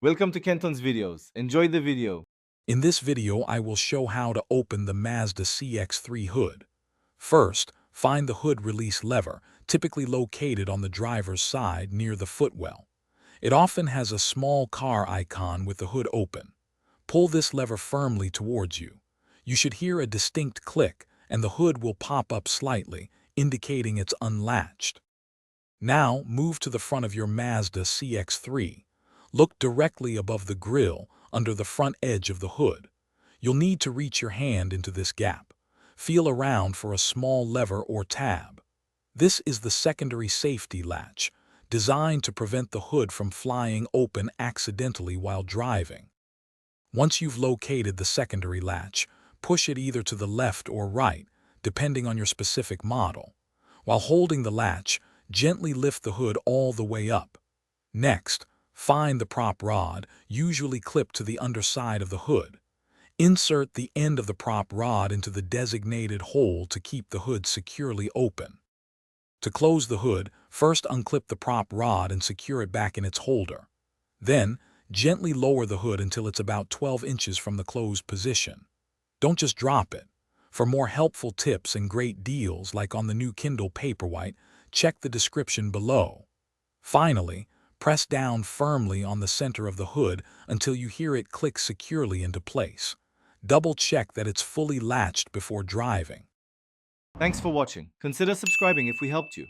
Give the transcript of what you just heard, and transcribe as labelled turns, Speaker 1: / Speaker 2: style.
Speaker 1: Welcome to Kenton's videos. Enjoy the video.
Speaker 2: In this video, I will show how to open the Mazda CX-3 hood. First, find the hood release lever, typically located on the driver's side near the footwell. It often has a small car icon with the hood open. Pull this lever firmly towards you. You should hear a distinct click, and the hood will pop up slightly, indicating it's unlatched. Now, move to the front of your Mazda CX-3. Look directly above the grille, under the front edge of the hood. You'll need to reach your hand into this gap. Feel around for a small lever or tab. This is the secondary safety latch, designed to prevent the hood from flying open accidentally while driving. Once you've located the secondary latch, push it either to the left or right, depending on your specific model. While holding the latch, gently lift the hood all the way up. Next, find the prop rod, usually clipped to the underside of the hood. Insert the end of the prop rod into the designated hole to keep the hood securely open. To close the hood, first unclip the prop rod and secure it back in its holder. Then, gently lower the hood until it's about 12 inches from the closed position. Don't just drop it. For more helpful tips and great deals like on the new Kindle Paperwhite, check the description below. Finally, press down firmly on the center of the hood until you hear it click securely into place. Double-check that it's fully latched before driving.
Speaker 1: Thanks for watching. Consider subscribing if we helped you.